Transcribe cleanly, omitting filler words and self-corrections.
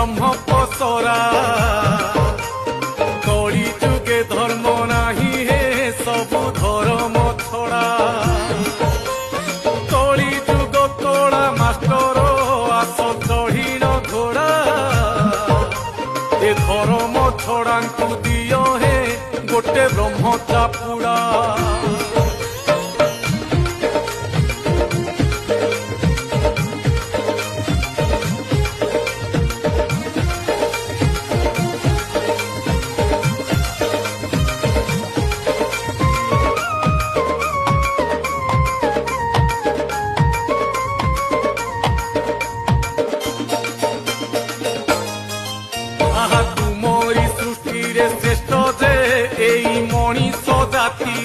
ব্রহ্ম পসরা কলি যুগে ধর্ম নাহি হে সবু ধর্ম ছড়া কলি যুগ কড়া মাস্টর আস চঢ়িল ঘোড়া এ ধর্ম ছড়াঙ্কু দিও হে গোটে ব্রহ্ম চাপুড়া আহা তুমরি সৃষ্টিরে শ্রেষ্ঠ যে এই মଣିষ জাতি